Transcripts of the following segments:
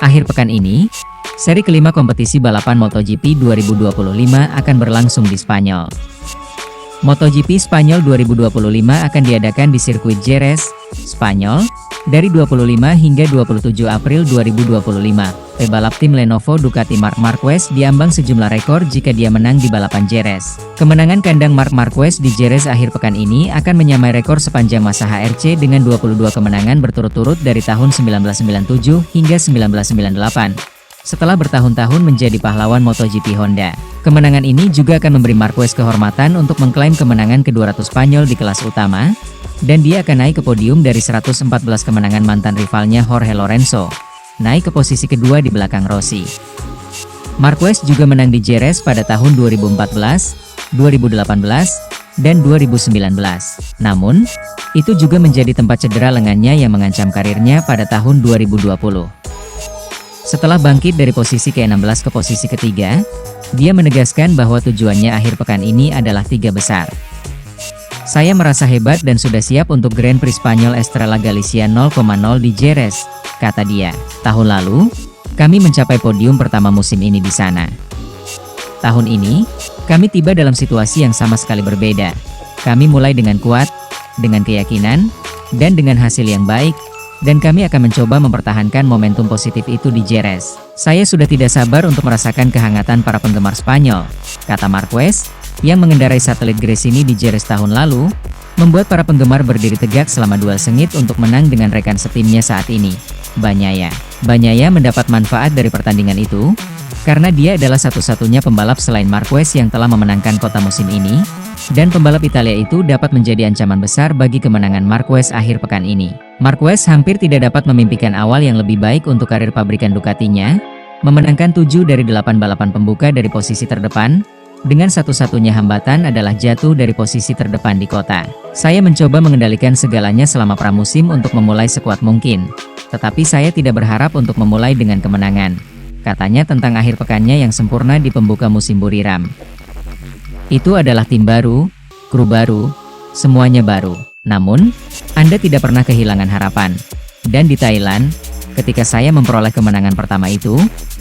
Akhir pekan ini, seri kelima kompetisi balapan MotoGP 2025 akan berlangsung di Spanyol. MotoGP Spanyol 2025 akan diadakan di sirkuit Jerez, Spanyol, dari 25 hingga 27 April 2025. Pebalap tim Lenovo Ducati Marc Marquez diambang sejumlah rekor jika dia menang di balapan Jerez. Kemenangan kandang Marc Marquez di Jerez akhir pekan ini akan menyamai rekor sepanjang masa HRC dengan 22 kemenangan berturut-turut dari tahun 1997 hingga 1998. Setelah bertahun-tahun menjadi pahlawan MotoGP Honda. Kemenangan ini juga akan memberi Marquez kehormatan untuk mengklaim kemenangan ke-200 Spanyol di kelas utama, dan dia akan naik ke podium dari 114 kemenangan mantan rivalnya Jorge Lorenzo, naik ke posisi kedua di belakang Rossi. Marquez juga menang di Jerez pada tahun 2014, 2018, dan 2019. Namun, itu juga menjadi tempat cedera lengannya yang mengancam karirnya pada tahun 2020. Setelah bangkit dari posisi ke-16 ke posisi ketiga, dia menegaskan bahwa tujuannya akhir pekan ini adalah 3 besar. Saya merasa hebat dan sudah siap untuk Grand Prix Spanyol Estrella Galicia 0,0 di Jerez, kata dia. Tahun lalu, kami mencapai podium pertama musim ini di sana. Tahun ini, kami tiba dalam situasi yang sama sekali berbeda. Kami mulai dengan kuat, dengan keyakinan, dan dengan hasil yang baik, dan kami akan mencoba mempertahankan momentum positif itu di Jerez. Saya sudah tidak sabar untuk merasakan kehangatan para penggemar Spanyol, kata Marquez, yang mengendarai satelit Gresini di Jerez tahun lalu, membuat para penggemar berdiri tegak selama 2 sengit untuk menang dengan rekan setimnya saat ini, Bagnaia. Bagnaia mendapat manfaat dari pertandingan itu, karena dia adalah satu-satunya pembalap selain Marquez yang telah memenangkan kota musim ini, dan pembalap Italia itu dapat menjadi ancaman besar bagi kemenangan Marquez akhir pekan ini. Marquez hampir tidak dapat memimpikan awal yang lebih baik untuk karir pabrikan Ducatinya, memenangkan 7 dari 8 balapan pembuka dari posisi terdepan, dengan satu-satunya hambatan adalah jatuh dari posisi terdepan di kota. Saya mencoba mengendalikan segalanya selama pramusim untuk memulai sekuat mungkin, tetapi saya tidak berharap untuk memulai dengan kemenangan, katanya tentang akhir pekannya yang sempurna di pembuka musim Buriram. Itu adalah tim baru, kru baru, semuanya baru. Namun, Anda tidak pernah kehilangan harapan. Dan di Thailand, ketika saya memperoleh kemenangan pertama itu,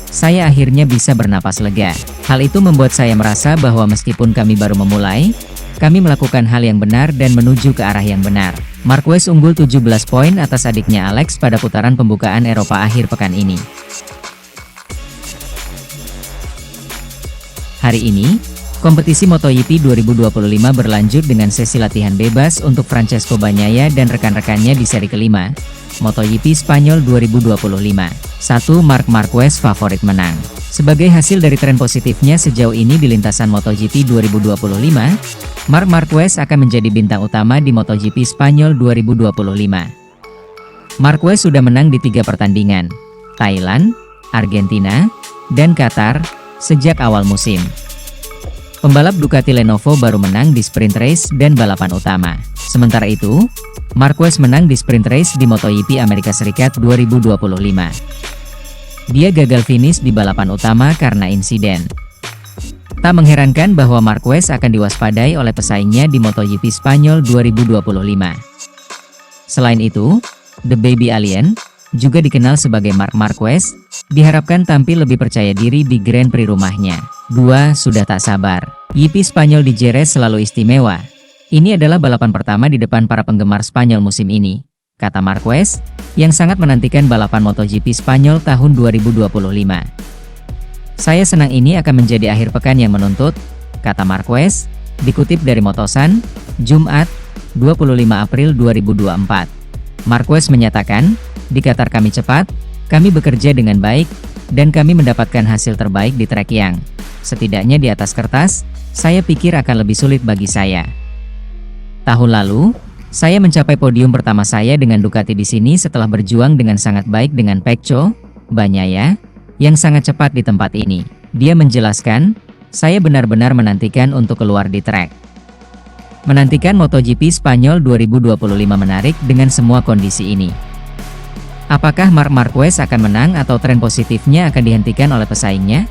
saya akhirnya bisa bernapas lega. Hal itu membuat saya merasa bahwa meskipun kami baru memulai, kami melakukan hal yang benar dan menuju ke arah yang benar. Marquez unggul 17 poin atas adiknya Alex pada putaran pembukaan Eropa akhir pekan ini. Hari ini, kompetisi MotoGP 2025 berlanjut dengan sesi latihan bebas untuk Francesco Bagnaia dan rekan-rekannya di seri kelima, MotoGP Spanyol 2025. 1. Marc Marquez favorit menang. Sebagai hasil dari tren positifnya sejauh ini di lintasan MotoGP 2025, Marc Marquez akan menjadi bintang utama di MotoGP Spanyol 2025. Marquez sudah menang di 3 pertandingan, Thailand, Argentina, dan Qatar, sejak awal musim. Pembalap Ducati Lenovo baru menang di sprint race dan balapan utama. Sementara itu, Marquez menang di sprint race di MotoGP Amerika Serikat 2025. Dia gagal finish di balapan utama karena insiden. Tak mengherankan bahwa Marquez akan diwaspadai oleh pesaingnya di MotoGP Spanyol 2025. Selain itu, The Baby Alien, juga dikenal sebagai Marc Marquez, diharapkan tampil lebih percaya diri di Grand Prix rumahnya. 2. Sudah tak sabar. GP Spanyol di Jerez selalu istimewa. Ini adalah balapan pertama di depan para penggemar Spanyol musim ini, kata Marquez, yang sangat menantikan balapan MotoGP Spanyol tahun 2025. Saya senang ini akan menjadi akhir pekan yang menuntut, kata Marquez, dikutip dari Motosan, Jumat, 25 April 2024. Marquez menyatakan, di Qatar kami cepat, kami bekerja dengan baik, dan kami mendapatkan hasil terbaik di trek yang, setidaknya di atas kertas, saya pikir akan lebih sulit bagi saya. Tahun lalu, saya mencapai podium pertama saya dengan Ducati di sini setelah berjuang dengan sangat baik dengan Pecco, Bagnaia, yang sangat cepat di tempat ini. Dia menjelaskan, saya benar-benar menantikan untuk keluar di trek. Menantikan MotoGP Spanyol 2025 menarik dengan semua kondisi ini. Apakah Marc Marquez akan menang atau tren positifnya akan dihentikan oleh pesaingnya?